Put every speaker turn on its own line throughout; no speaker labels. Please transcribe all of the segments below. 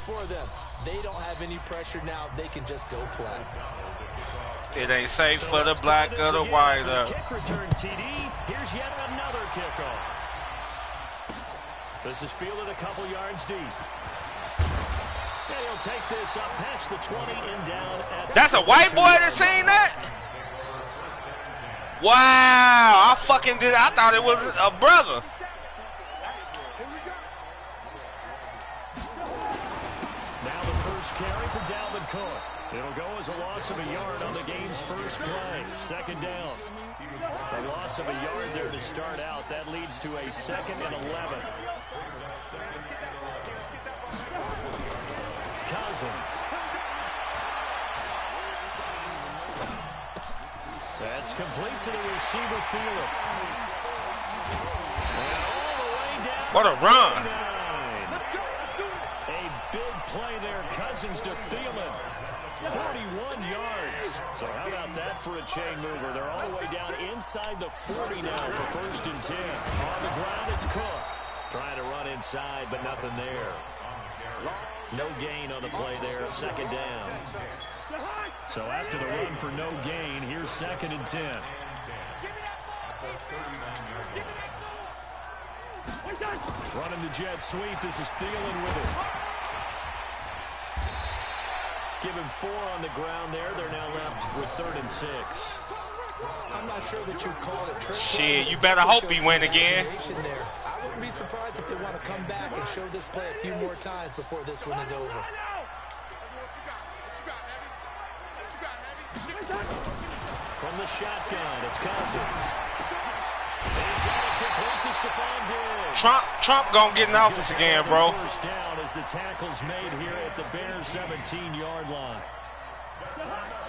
for them. They don't have any pressure now. They can just go play.
It ain't safe for the black or the white.
Kick return TD. Here's yet another kickoff. This is fielded a couple yards deep. And he'll take this up past the 20 and down at
That's a white boy that's saying that? Wow, I fucking did. I thought it was a brother.
Now the first carry for Dalvin Cook. It'll go as a loss of a yard on the game's first play. Second down. A loss of a yard there to start out. That leads to a 2nd and 11. Cousins. That's complete to the receiver Thielen. And all the way down.
What a run.
A big play there. Cousins to Thielen. 41 yards. So how about that for a chain mover? They're all the way down inside the 40 now for 1st and 10. On the ground, it's Cook. Trying to run inside, but nothing there. No gain on the play there, 2nd down. So after the run for no gain, here's 2nd and 10. Running the jet sweep. This is Thielen with it. Give him 4 on the ground there. They're now left with 3rd and 6.
I'm not sure that you call it trick.
Shit, you better hope he win again.
I wouldn't be surprised if they want to come back and show this play a few more times before this one is over.
From the shotgun, it's Cousins. He's got it complete to Stephon Diggs.
Trump gonna get in office again, bro.
First down as the tackle's made here at the Bears' 17-yard line.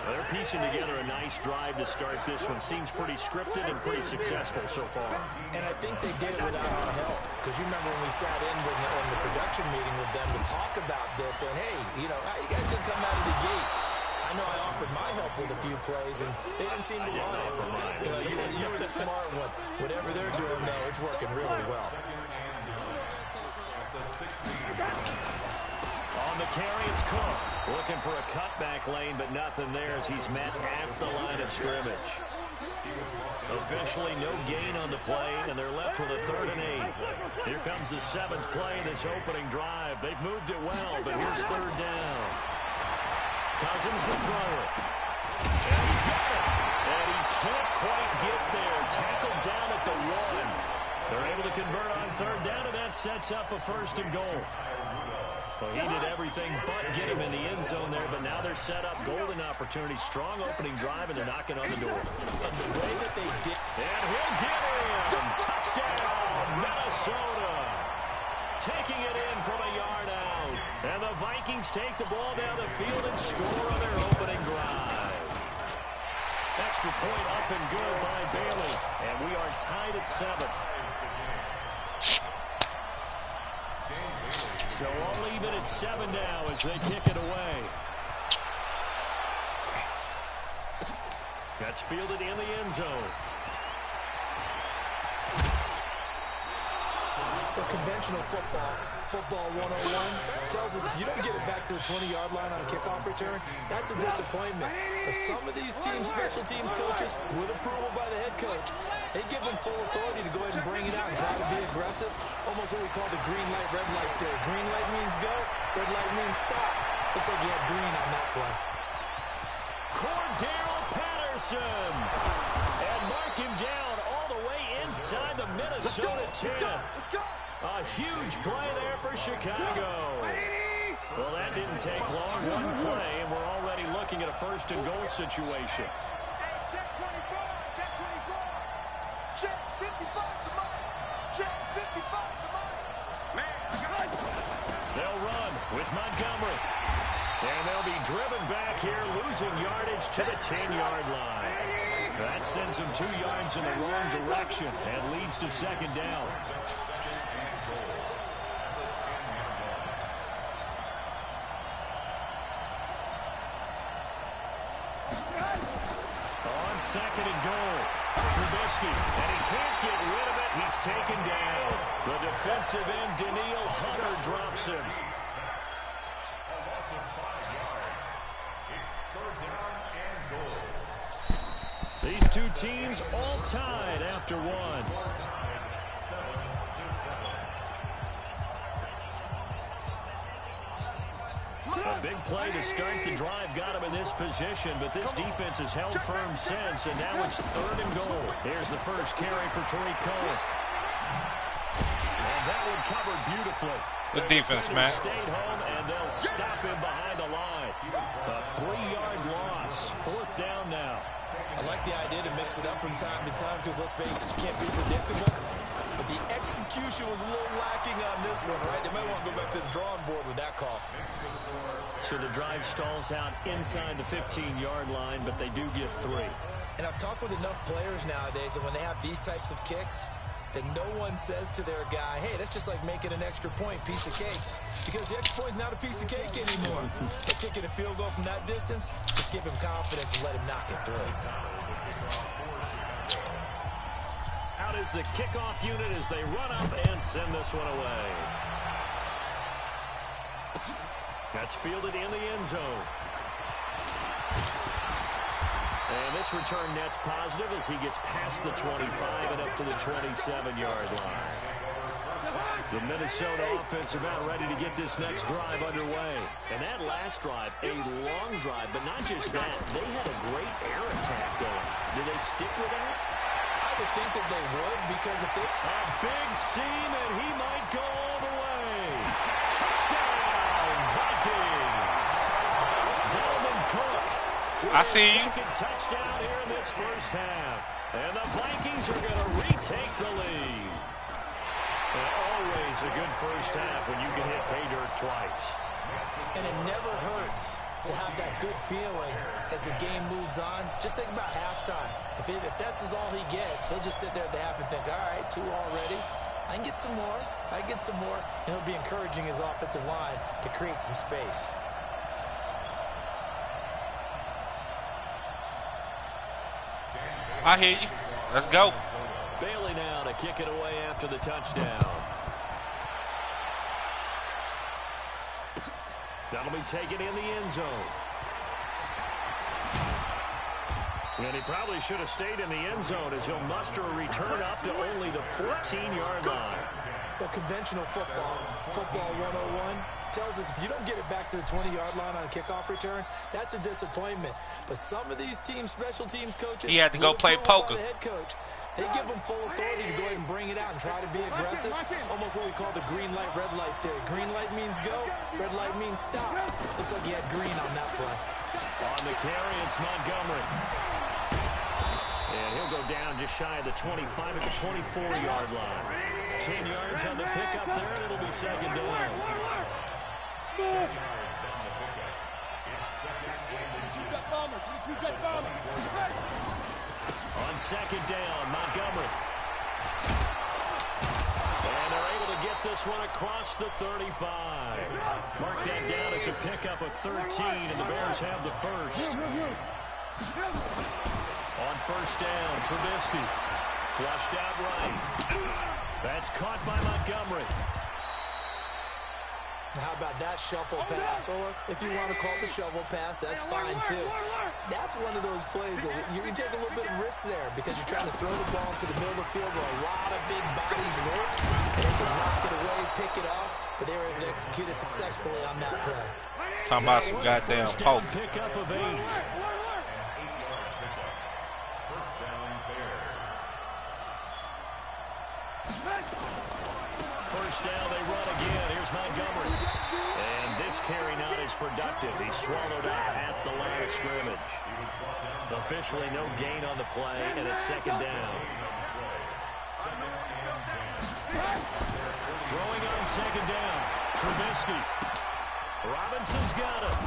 They're piecing together a nice drive to start this one. Seems pretty scripted and pretty successful so far.
And I think they did it without our help. Because you remember when we sat in the production meeting with them to talk about this, and hey, you know, you guys didn't come out of the gate. I know I offered my help with a few plays, and they didn't seem to want it. You know, you were the smart one. Whatever they're doing, though, it's working really well.
On the carry, it's Cook. Looking for a cutback lane, but nothing there as he's met at the line of scrimmage. Officially no gain on the play, and they're left with a 3rd and 8. Here comes the 7th play of this opening drive. They've moved it well, but here's 3rd down. Cousins will throw it. And he's got it. And he can't quite get there. Tackled down at the 1. They're able to convert on 3rd down, and that sets up a 1st and goal. Well, he did everything but get him in the end zone there, but now they're set up. Golden opportunity. Strong opening drive, and they're knocking on the door.
And the way that they did.
And he'll get in. Touchdown, Minnesota. Taking it in from a yard out. And the Vikings take the ball down the field and score on their opening drive. Extra point up and good by Bailey. And we are tied at 7. So all even at 7 now as they kick it away. That's fielded in the end zone.
The conventional football 101 tells us if you don't get it back to the 20-yard line on a kickoff return, that's a disappointment. But some of these teams, special teams coaches, with approval by the head coach, they give them full authority to go ahead and bring it out and try to be aggressive. Almost what we call the green light, red light there. Green light means go, red light means stop. Looks like you had green on that play.
Cordero Patterson. And mark him down all the way inside the Minnesota 10. A huge play there for Chicago. Well, that didn't take long. One play, and we're already looking at a 1st and goal situation.
Check 24, check 24. Check 55 to mine. Check 55 to mine. Man, I got it.
They'll run with Montgomery. And they'll be driven back here, losing yardage to the 10-yard line. That sends them 2 yards in the wrong direction and leads to 2nd down. On 2nd and goal, Trubisky, and he can't get rid of it. He's taken down. The defensive end, Daniil Hunter, drops him. two teams all tied after one. A big play to start the drive got him in this position, but this defense has held firm since, and now it's 3rd and goal. Here's the first carry for Tariq Cohen. And that one covered beautifully.
Good defense, man.
Stayed home, and they'll stop him behind the line. A 3-yard loss. 4th down now.
I like the idea to mix it up from time to time because, let's face it, you can't be predictable. But the execution was a little lacking on this one, right? They might want to go back to the drawing board with that call.
So the drive stalls out inside the 15-yard line, but they do get 3.
And I've talked with enough players nowadays that when they have these types of kicks, that no one says to their guy, hey, that's just like making an extra point, piece of cake. Because the extra point's not a piece of cake anymore. But kicking a field goal from that distance, just give him confidence and let him knock it through.
Out is the kickoff unit as they run up and send this one away. That's fielded in the end zone. And this return net's positive as he gets past the 25 and up to the 27-yard line. The Minnesota offense about ready to get this next drive underway. And that last drive, a long drive, but not just that. They had a great air attack going. Do they stick with that?
I would think that they would, because if they...
A big seam, and he might go all the way. Touchdown, Vikings. Dalvin Cook.
I see you.
Second touchdown here in this first half. And the Vikings are going to retake the lead. And always a good first half when you can hit pay dirt twice.
And it never hurts to have that good feeling as the game moves on. Just think about halftime. If that's all he gets, he'll just sit there at the half and think, all right, 2 already. I can get some more. I can get some more. And he'll be encouraging his offensive line to create some space.
I hear you. Let's go.
Bailey now to kick it away after the touchdown. That'll be taken in the end zone. And he probably should have stayed in the end zone as he'll muster a return up to only the 14-yard line.
Well, conventional football 101, tells us if you don't get it back to the 20-yard line on a kickoff return, that's a disappointment. But some of these teams, special teams coaches,
he had to go play poker.
The head coach, they give him full authority to go ahead and bring it out and try to be aggressive. Almost what we call the green light, red light theory. Green light means go, red light means stop. Looks like he had green on that play.
On the carry, it's Montgomery. And he'll go down just shy of the 25 at the 24-yard line. 10 yards on the pickup there, and it'll be second down. On second down, Montgomery. And they're able to get this one across the 35. Mark that down as a pickup of 13, and the Bears have the first. On first down, Trubisky. Flushed out right. That's caught by Montgomery.
How about that shuffle pass? Or if you want to call it the shovel pass, that's fine too. That's one of those plays that you can take a little bit of risk there because you're trying to throw the ball into the middle of the field where a lot of big bodies lurk. They can knock it away, pick it off, but they were able to execute it successfully on that play.
Talking about some goddamn poke.
Pickup of 8. First down, they run again. Here's Montgomery. And this carry not as productive. He's swallowed up at the line of scrimmage. Officially no gain on the play, and it's second down. Throwing on second down. Trubisky. Robinson's got him.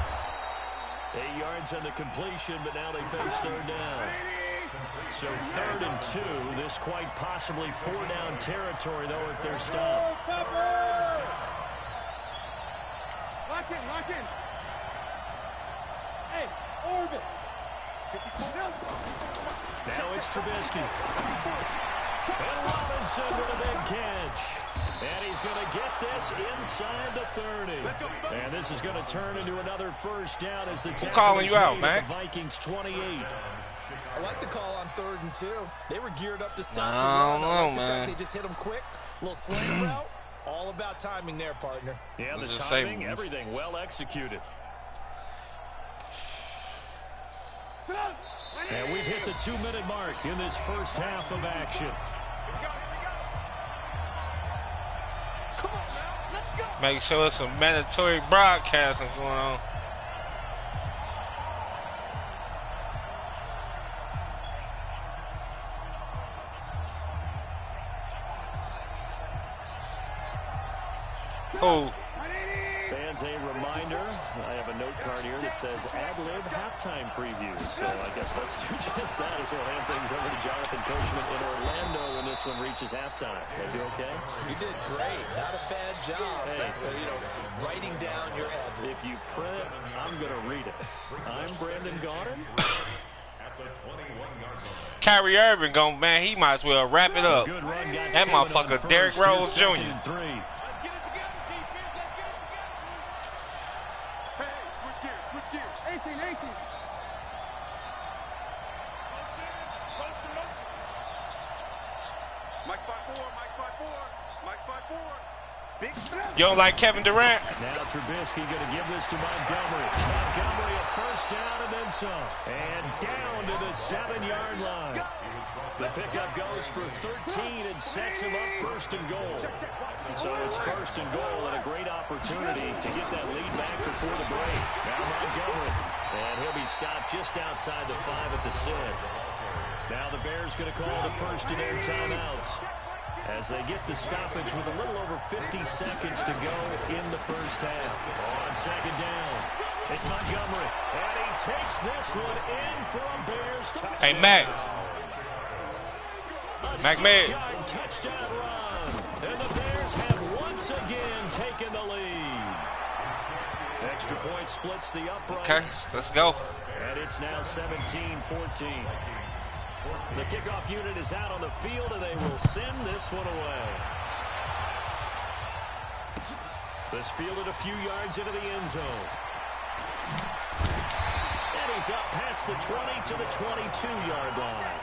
8 yards on the completion, but now they face third down. So 3rd and 2. This quite possibly 4-down territory, though, if they're stopped.
Lock in. Hey, orbit.
Now it's Trubisky. And Robinson with a big catch. And he's going to get this inside the 30. And this is going to turn into another first down as the tackle
calling you out, man.
The Vikings 28.
I like the call on 3rd and 2. They were geared up to stop
I
the run.
don't
I like
know,
the fact
man.
they just hit them quick. Little slant route. All about timing there, partner.
Yeah, the
Let's just
timing,
say-
everything well executed. And we've hit the 2-minute mark in this first half of action.
Come on now, let's go.
Make sure it's some mandatory broadcasting going on. Oh,
Fans, a reminder, I have a note card here that says ad-lib halftime previews. So I guess let's do just that as we'll hand things over to Jonathan Coachman in Orlando when this one reaches halftime. That be okay?
You did great. Not a bad job.
Hey.
Writing down your ad.
If you print it, I'm going to read it. I'm Brandon Gaudin.
Kyrie Irving gone, man. He might as well wrap it up.
Good run, got
That
7 on
motherfucker,
first,
Derrick Rose
2nd
Jr.
and 3.
Hey, switch gears, switch gears. 18, 18. Mike 5-4, Mike 5-4, Mike 5-4. Big snap.
You don't like Kevin Durant?
Now Trubisky going to give this to Montgomery. Montgomery a first down and then some. And down to the 7-yard line. The pickup goes for 13 and sets him up 1st and goal. So it's 1st and goal and a great opportunity to get that lead back before the break. Now Montgomery. And he'll be stopped just outside the 5 at the 6. Now the Bears going to call the first of their timeouts as they get the stoppage with a little over 50 seconds to go in the first half. On 2nd down, it's Montgomery, and he takes this one in for a Bears touchdown.
Hey, Mac. Mac May.
Touchdown run, and the Bears have once again taken the lead. Extra point splits the uprights.
Okay, let's go.
And it's now 17-14. The kickoff unit is out on the field, and they will send this one away. This fielded a few yards into the end zone. And he's up past the 20 to the 22-yard line.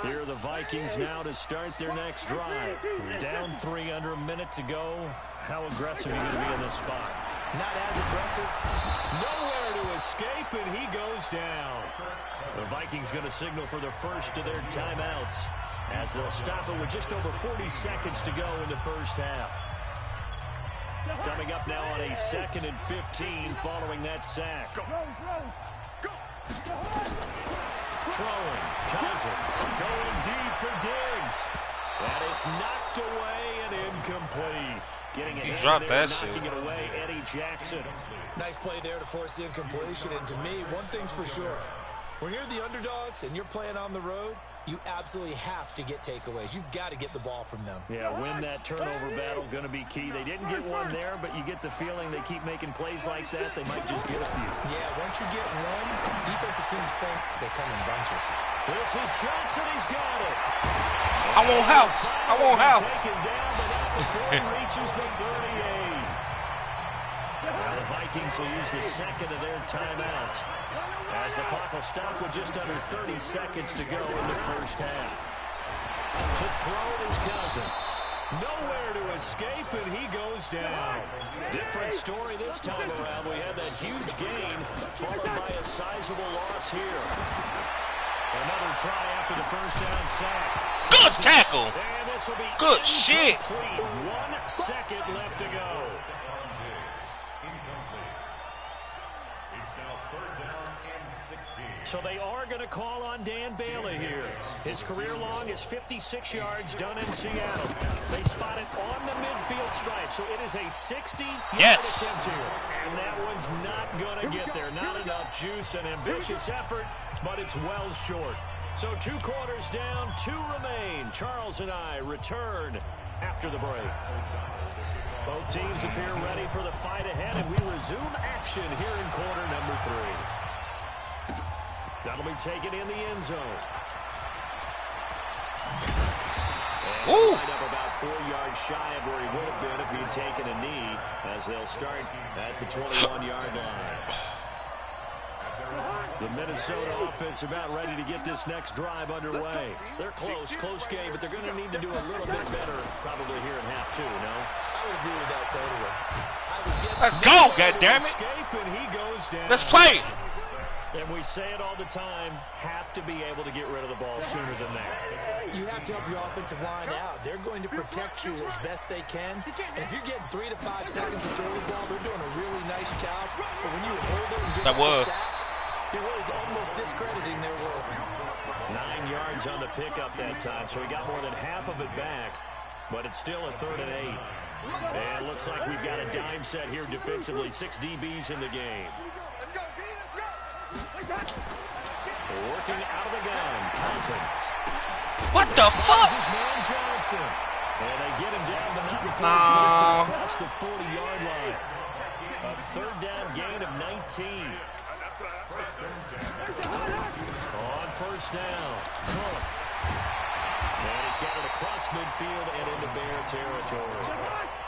Here are the Vikings now to start their next drive. Down 3 under a minute to go. How aggressive are you going to be in this spot?
Not as aggressive.
Nowhere to escape, and he goes down. The Vikings going to signal for the first of their timeouts as they'll stop it with just over 40 seconds to go in the first half. Coming up now on a 2nd and 15 following that sack. Throwing, Cousins, going deep for Diggs. And it's knocked away and incomplete. Getting a
He
hand
dropped
there,
that
knocking
shit.
it away, Eddie Jackson.
Nice play there to force the incompletion. And to me, one thing's for sure. When you're the underdogs and you're playing on the road, you absolutely have to get takeaways. You've got to get the ball from them.
Yeah, win that turnover battle, going to be key. They didn't get one there, but you get the feeling they keep making plays like that, they might just get a few.
Yeah, once you get one, defensive teams think they come in bunches.
This is Johnson. He's got it.
I want house. I want house.
Taken down, but not before he reaches the 38. Now the Vikings will use the 2nd of their timeouts as the clock will stop with just under 30 seconds to go in the first half. To throw is Cousins. Nowhere to escape, and he goes down. Different story this time around. We had that huge gain, followed by a sizable loss here. Another try after the first down sack.
Good tackle.
And this will be
Good shit.
incomplete. 1 second left to go. So they are going to call on Dan Bailey here. His career long is 56 yards done in Seattle. They spot it on the midfield stripe, so it is a 60-yard
Yes.
attempt here. And that one's not going to get there. Not enough juice, an ambitious effort, but it's well short. So 2 quarters down, 2 remain. Charles and I return after the break. Both teams appear ready for the fight ahead, and we resume action here in quarter number 3. That'll be taken in the end zone.
Ooh.
Lined up about 4 yards shy of where he would have been if he had taken a knee, as they'll start at the 21-yard line. The Minnesota offense about ready to get this next drive underway. They're close game, but they're going to need to do a little bit better probably here in half 2, no?
I would agree with that totally.
Let's go, goddammit.
And he goes down.
Let's play.
And we say it all the time, have to be able to get rid of the ball sooner than that.
You have to help your offensive line out. They're going to protect you as best they can. And if you're getting 3 to 5 seconds to throw the ball, they're doing a really nice job. But when you hold it and get a sack, you're really almost discrediting their work.
9 yards on the pickup that time, so he got more than half of it back. But it's still a 3rd and 8. And it looks like we've got a dime set here defensively. 6 DBs in the game. Working out of the gun, Cousins.
What the fuck?
Man Johnson. And they get him down, but not before he takes it across the 40-yard line. A 3rd down gain of 19. On 1st down, Cook. And he's got it across midfield and into Bear territory.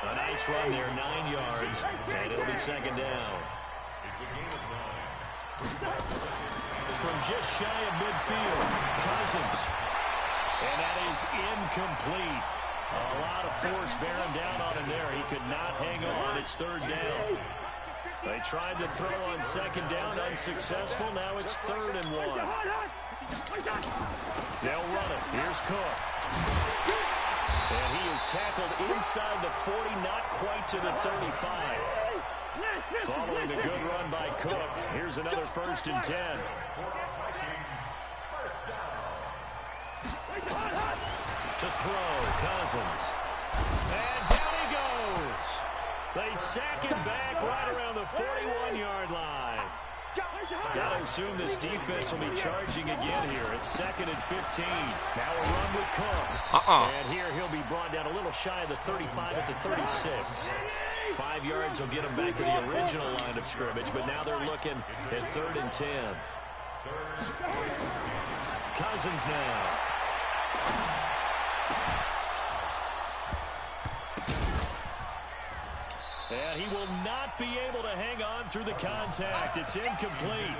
A nice run there, 9 yards, and it'll be 2nd down. From just shy of midfield, Cousins. And that is incomplete. A lot of force bearing down on him there. He could not hang on. It's 3rd down. They tried to throw on 2nd down, unsuccessful. Now it's 3rd and 1. They'll run it. Here's Cook. And he is tackled inside the 40, not quite to the 35. Following the good run by Cook, here's another 1st and 10. To throw, Cousins. And down he goes. They sack him back right around the 41-yard line. Gotta assume this defense will be charging again here. It's 2nd and 15. Now a run with Cook. And here he'll be brought down a little shy of the 35 at the 36. 5 yards will get him back to the original line of scrimmage, but now they're looking at 3rd and 10. Cousins now. And he will not be able to hang on through the contact. It's incomplete.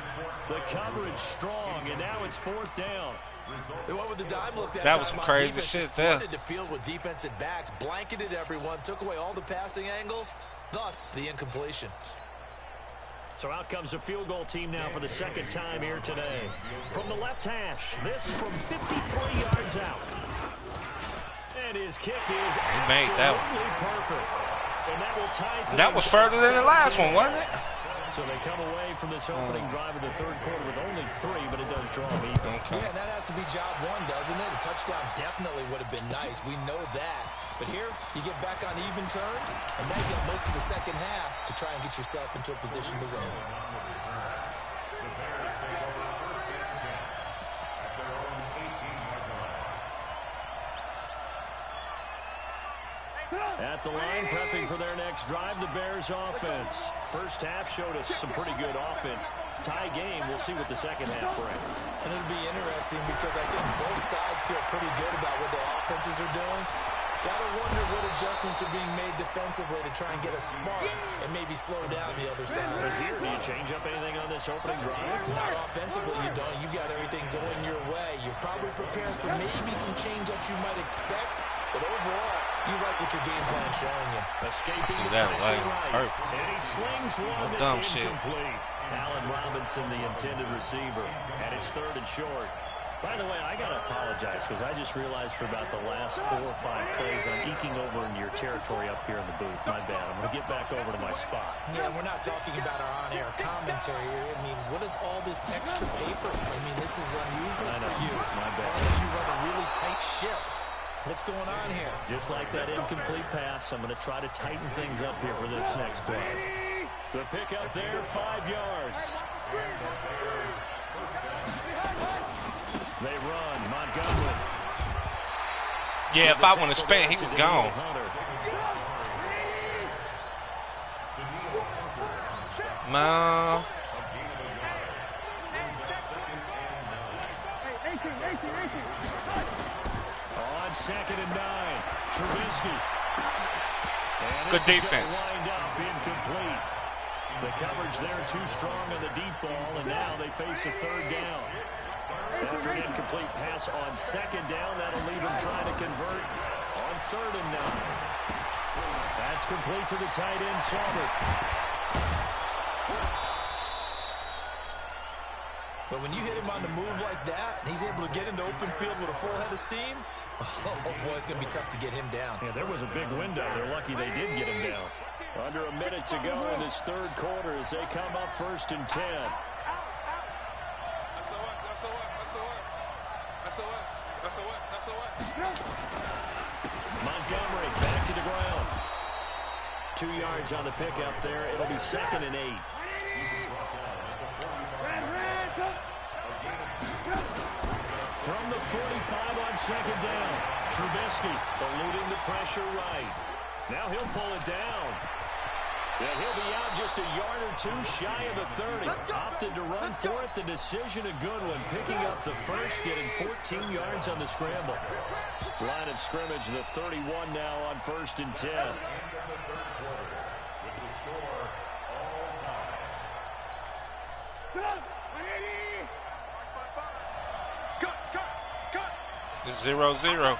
The coverage strong, and now it's 4th down.
They went with the dime look
that was some crazy shit there.
The field with defensive backs, blanketed everyone, took away all the passing angles, thus the incompletion.
So out comes the field goal team now for the 2nd time here today. From the left hash, this from 53 yards out. And his kick is absolutely perfect. And that will tie.
That was further than the last one, wasn't it?
So they come away from this opening drive of the 3rd quarter with only 3, but it does draw them even.
Yeah, and that has to be job 1, doesn't it? A touchdown definitely would have been nice. We know that. But here, you get back on even terms, and now you get most of the 2nd half to try and get yourself into a position to win.
At the line, prepping for their next drive, the Bears offense. First half showed us some pretty good offense. Tie game, we'll see what the 2nd half brings.
And it'll be interesting because I think both sides feel pretty good about what their offenses are doing. Gotta wonder what adjustments are being made defensively to try and get a spark and maybe slow down the other side.
But here, do you change up anything on this opening drive?
Not offensively, you don't. You got everything going your way. You're probably prepared for maybe some change-ups you might expect, but overall, you like what your game plan is showing you.
Escaping
Do that way.
right. And he slings one that's
shit.
incomplete. Allen Robinson, the intended receiver, and it's 3rd and short. By the way, I got to apologize because I just realized for about the last 4 or 5 plays I'm eking over into your territory up here in the booth. My bad. I'm going to get back over to my spot.
Yeah, we're not talking about our on-air commentary here. I mean, what is all this extra paper? I mean, this is unusual for you.
My bad.
You run a really tight ship. What's going on here?
Just like that incomplete pass, I'm going to try to tighten things up here for this next play. The pickup there, 5 yards. They run, Montgomery.
Yeah, if I want to spin, he was gone.
And On 2nd and 9, Trubisky. And
Good
this is
defense.
lined up incomplete. The coverage there too strong on the deep ball, and now they face a 3rd down. After an incomplete pass on 2nd down, that'll leave him trying to convert on 3rd and 9. That's complete to the tight end, Saubert.
But when you hit him on the move like that, and he's able to get into open field with a full head of steam, oh boy, it's going to be tough to get him down.
Yeah, there was a big window. They're lucky they did get him down. Under a minute to go in this 3rd quarter as they come up 1st and 10. Montgomery back to the ground. 2 yards on the pickup there. It'll be 2nd and 8. From the 45 on 2nd down. Trubisky eluding the pressure right. Now he'll pull it down. And he'll be out just a yard or 2 shy of the 30. Opted to run for it. The decision a good one. Picking up the first, getting 14 yards on the scramble. Line of scrimmage, the 31 now on 1st and 10.
It's 0-0.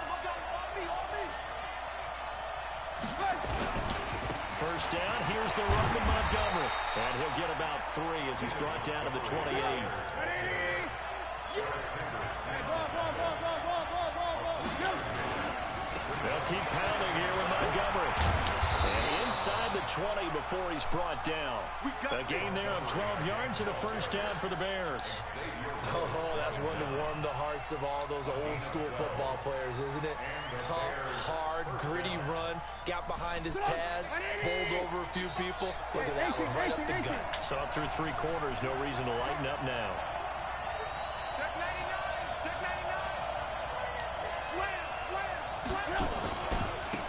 First down, here's the run to Montgomery. And he'll get about 3 as he's brought down to the 28. They'll keep pounding here with Montgomery. And inside the 20 before he's brought down. A gain there of 12 yards and a first down for the Bears.
Oh, that's one to warm the hearts of all those old school football players, isn't it? Tough, hard, gritty run, got behind his pads, bowled over a few people. Look at that one, right up the gut.
So up through 3 quarters, no reason to lighten up now.
Check 99. Check 99. Slam.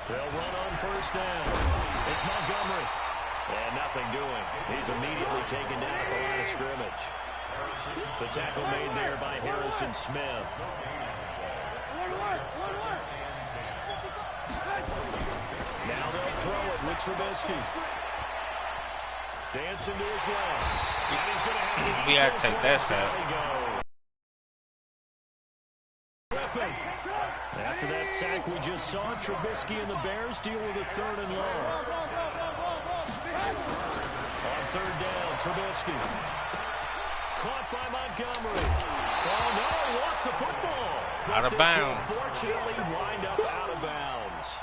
They'll run on first down. It's Montgomery. And nothing doing. He's immediately taken down at the line of scrimmage. The tackle made there by Harrison Smith. Now they'll throw it with Trubisky. Dancing to his left. And he's going to have to...
We had to take that side.
Griffin. After that sack we just saw, Trubisky and the Bears deal with a 3rd and long. On 3rd down, Trubisky. Caught by Montgomery. Oh, no, he lost the football.
Out of bounds.
Unfortunately, wind up out of bounds.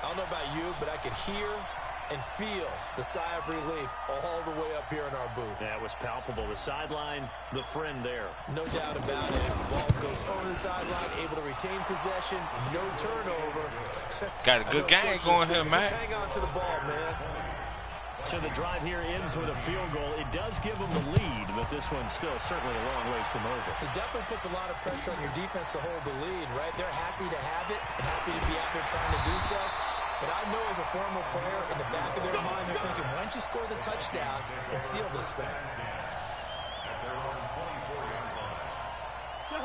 I don't know about you, but I could hear and feel the sigh of relief all the way up here in our booth.
That was palpable. The sideline, the friend there.
No doubt about it. Ball goes over the sideline, able to retain possession, no turnover.
Got a good game going here, man.
Just hang on to the ball, man.
So the drive here ends with a field goal. It does give them the lead, but this one's still certainly a long ways from over.
It definitely puts a lot of pressure on your defense to hold the lead, right? They're happy to have it and happy to be out there trying to do so. But I know as a former player, in the back of their mind, they're thinking, why don't you score the touchdown and seal this thing?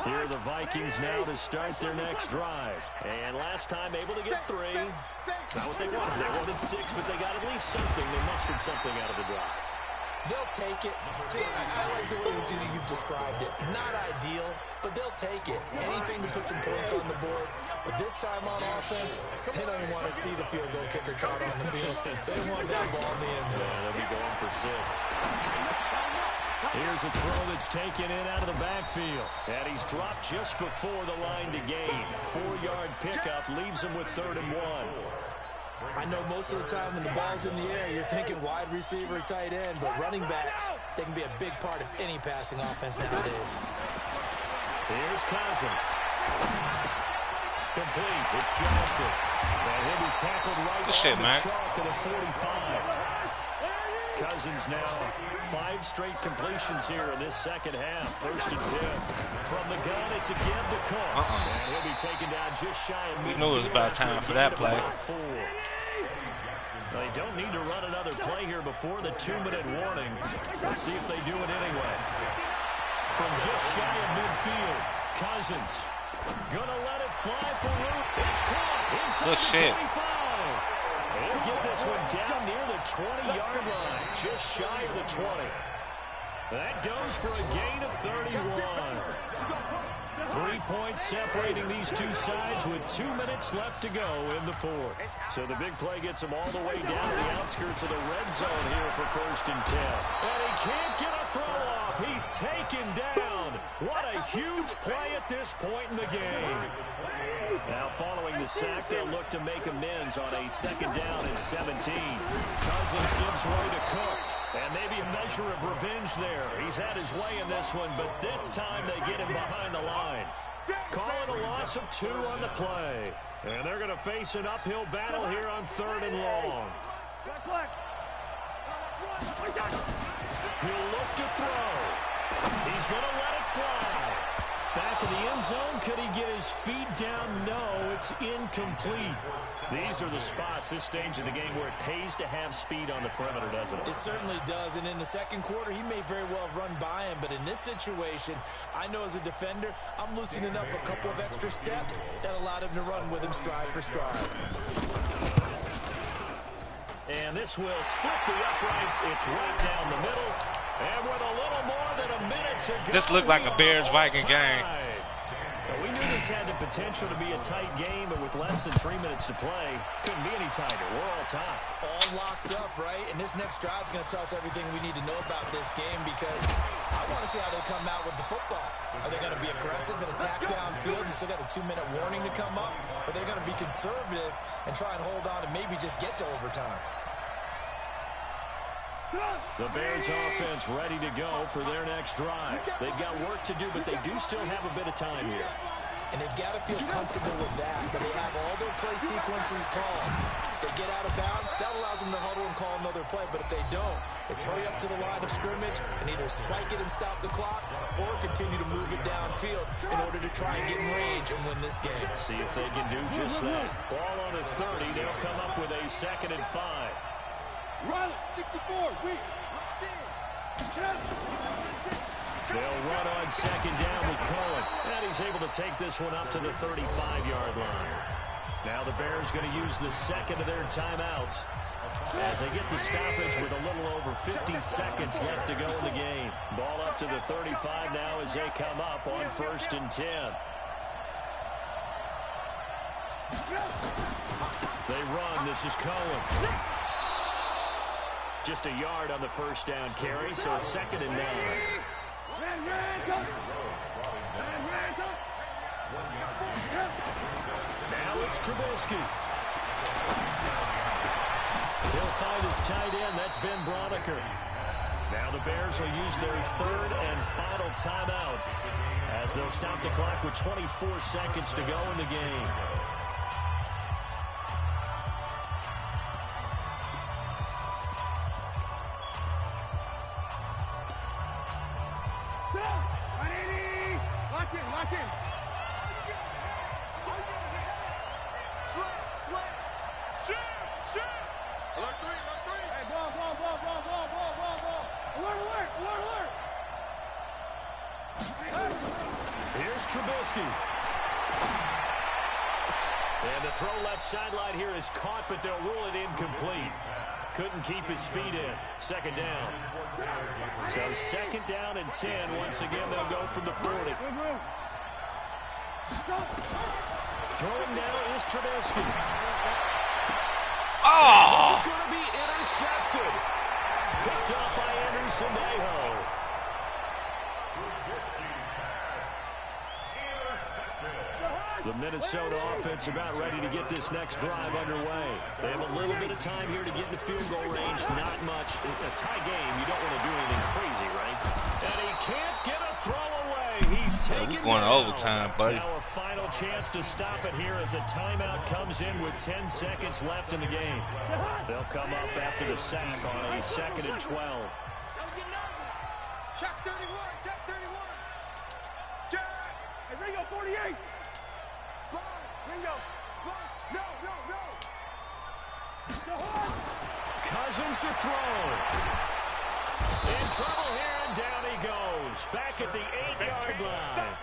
Here are the Vikings now to start their next drive. And last time able to get 3. It's not what they wanted. They wanted 6, but they got at least something. They mustered something out of the drive.
They'll take it. I like the way you've described it. Not ideal, but they'll take it. Anything to put some points on the board. But this time on offense, they don't even want to see the field goal kicker trot on the field. They want that ball in the end zone.
Yeah, they'll be going for 6. Here's a throw that's taken in out of the backfield. And he's dropped just before the line to gain. 4-yard pickup leaves him with 3rd and 1.
I know most of the time when the ball's in the air, you're thinking wide receiver, tight end, but running backs, they can be a big part of any passing offense nowadays.
Here's Cousins. Complete. It's Johnson. And he'll be tackled right on the chalk of the 45. Cousins now 5 straight completions here in this second half. 1st and 10. From the gun, it's again to Cook. And he'll be taken down just shy of midfield.
We knew it was about time for that play.
They don't need to run another play here before the 2-minute warning. Let's see if they do it anyway. From just shy of midfield, Cousins. Gonna let it fly for Root. It's caught inside
Good
the
shit.
25. He'll get this one down near the 20-yard line, just shy of the 20. That goes for a gain of 31. 3 points separating these two sides with 2 minutes left to go in the fourth. So the big play gets him all the way down to the outskirts of the red zone here for 1st and 10. And he can't get a throw off. He's taken down. What a huge play at this point in the game. Now following the sack, they'll look to make amends on a 2nd down and 17. Cousins gives way to Cook. And maybe a measure of revenge there. He's had his way in this one, but this time they get him behind the line. Call it a loss of 2 on the play. And they're going to face an uphill battle here on 3rd and long. He'll look to throw. He's going to let it fly. Back in the end zone, could he get his feet down? No, it's incomplete. These are the spots, this stage of the game, where it pays to have speed on the perimeter, doesn't it?
It certainly does, and in the second quarter, he may very well run by him, but in this situation, I know as a defender, I'm loosening up a couple of extra steps that allowed him to run with him stride for stride.
And this will split the uprights. It's right down the middle. And with a little more than a minute to go.
This looked like a Bears-Viking game.
Well, we knew this had the potential to be a tight game, but with less than 3 minutes to play, couldn't be any tighter. We're all tied.
All locked up, right? And this next drive is going to tell us everything we need to know about this game, because I want to see how they come out with the football. Are they going to be aggressive and attack downfield? You still got the 2-minute warning to come up. Or are they going to be conservative and try and hold on and maybe just get to overtime?
The Bears offense ready to go for their next drive. They've got work to do, but they do still have a bit of time here.
And they've got to feel comfortable with that, but they have all their play sequences called. If they get out of bounds, that allows them to huddle and call another play, but if they don't, it's hurry up to the line of scrimmage and either spike it and stop the clock or continue to move it downfield in order to try and get in range and win this game.
See if they can do just that. Ball on the 30. They'll come up with a 2nd and 5.
Run, 64, weak.
They'll run on 2nd down with Cohen. And he's able to take this one up to the 35-yard line. Now the Bears going to use the 2nd of their timeouts as they get the stoppage with a little over 50 seconds left to go in the game. Ball up to the 35 now as they come up on 1st and 10. They run. This is Cohen. Just a yard on the 1st down carry, so it's 2nd and 9. Now it's Trubisky. He'll find his tight end. That's Ben Broniker. Now the Bears will use their 3rd and final timeout as they'll stop the clock with 24 seconds to go in the game. Here's Trubisky. And the throw left sideline here is caught, but they'll rule it incomplete. Couldn't keep his feet in. 2nd down. So 2nd down and 10. Once again, they'll go from the 40. Throwing now is Trubisky.
Oh!
This is going to be intercepted. Picked up by Anderson Aho. The Minnesota offense about ready to get this next drive underway. They have a little bit of time here to get into field goal range. Not much. A tie game, you don't want to do anything crazy, right? And he can't get a throw away. He's taken
we're going to overtime, buddy.
Now a final chance to stop it here as a timeout comes in with 10 seconds left in the game. They'll come up after the sack on a 2nd and 12.
Check 31, check 31. Check. Hey, Ringo, 48. Ringo. No.
Cousins to throw. In trouble here, and down he goes. Back at the 8-yard line.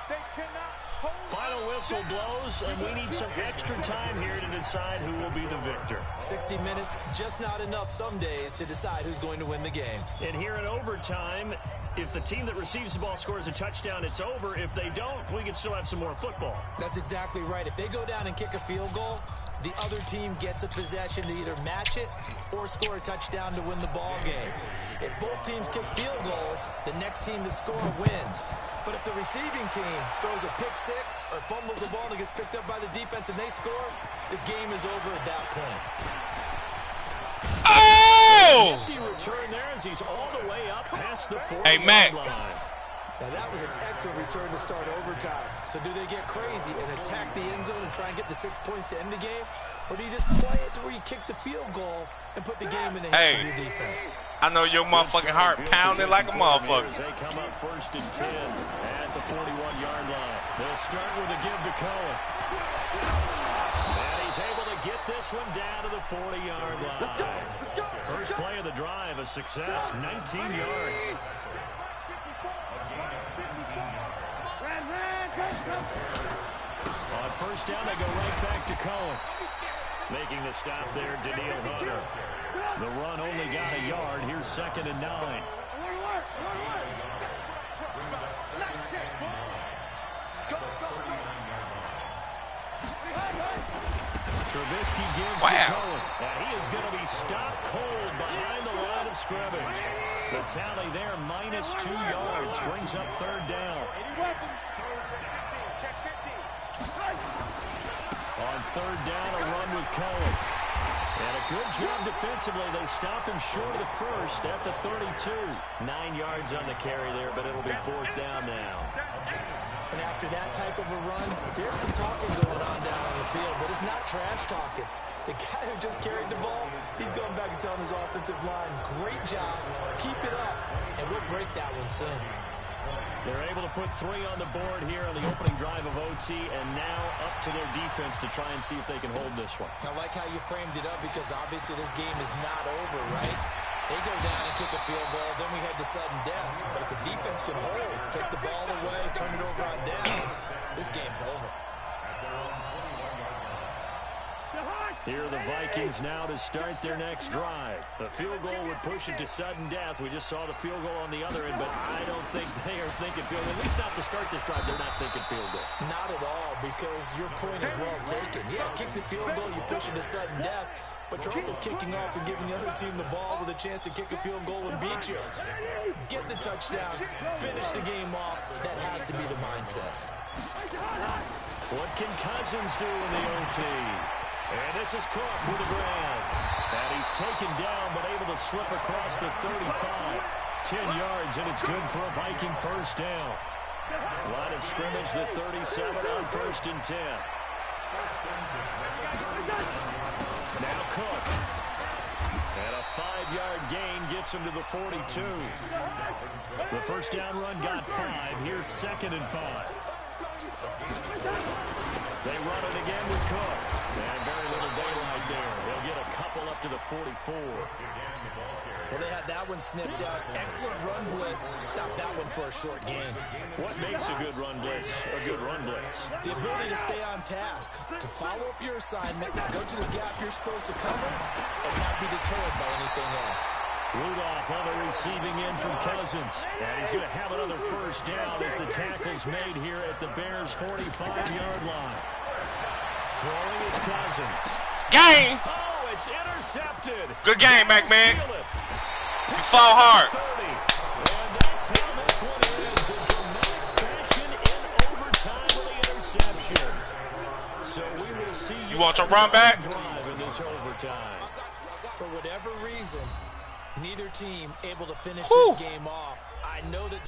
They cannot hold.
Final whistle blows, and we need some extra time here to decide who will be the victor.
60 minutes, just not enough some days to decide who's going to win the game.
And here in overtime, if the team that receives the ball scores a touchdown, it's over. If they don't, we can still have some more football.
That's exactly right. If they go down and kick a field goal, the other team gets a possession to either match it or score a touchdown to win the ball game. If both teams kick field goals, the next team to score wins. But if the receiving team throws a pick six or fumbles the ball and it gets picked up by the defense and they score, the game is over at that point.
Oh!
Nifty return there as he's all the way up past the 40-yard
Hey, Mac.
line.
Now, that was an excellent return to start overtime. So do they get crazy and attack the end zone and try and get the 6 points to end the game? Or do you just play it to where you kick the field goal and put the game in the hands of your defense?
I know your motherfucking heart pounding like a motherfucker.
As they come up 1st and 10 at the 41-yard line. They'll start with a give to Cohen. And he's able to get this one down to the 40-yard line. First play of the drive, a success, 19 yards. On first down, they go right back to Cohen. Making the stop there, Daniil Hunter. The run only got a yard. Here's 2nd and 9. Trubisky gives to Cohen. And he is going to be stopped cold behind the line of scrimmage. The tally there, -2 yards. Brings up 3rd down. On 3rd down, a run with Cohen. And a good job defensively. They stop him short of the first at the 32. 9 yards on the carry there, but it'll be 4th down now.
And after that type of a run, there's some talking going on down on the field, but it's not trash talking. The guy who just carried the ball, he's going back and telling his offensive line, great job, keep it up, and we'll break that one soon.
They're able to put 3 on the board here on the opening drive of OT, and now up to their defense to try and see if they can hold this one.
I like how you framed it up because obviously this game is not over, right? They go down and kick a field goal, then we head to sudden death. But if the defense can hold, take the ball away, turn it over on downs, this game's over.
Here are the Vikings now to start their next drive. The field goal would push it to sudden death. We just saw the field goal on the other end, but I don't think they are thinking field goal. At least not to start this drive, they're not thinking field goal.
Not at all, because your point is well taken. Yeah, kick the field goal, you push it to sudden death, but you're also kicking off and giving the other team the ball with a chance to kick a field goal and beat you. Get the touchdown, finish the game off. That has to be the mindset.
What can Cousins do in the OT? And this is Cook with a grab. And he's taken down, but able to slip across the 35. 10 yards, and it's good for a Viking first down. Line of scrimmage, the 37 on 1st and 10. Now Cook. And a 5-yard gain gets him to the 42. The first down run got 5. Here's 2nd and 5. They run it again with Cook. And very little daylight there. They'll get a couple up to the 44.
Well, they had that one snipped out. Excellent run blitz. Stop that one for a short gain.
What makes a good run blitz a good run blitz?
The ability to stay on task, to follow up your assignment, go to the gap you're supposed to cover, and not be deterred by anything else.
Rudolph on the receiving end from Cousins. And he's going to have another first down as the tackle's made here at the Bears' 45-yard line. Throwing is Cousins.
Game.
Oh, it's intercepted.
Good game, McMahon. You fall hard.
And that's how this one ends. In dramatic fashion in overtime with the interception. So we will see
you want your run back?
Drive in this overtime.
For whatever reason, neither team able to finish this game off. I know that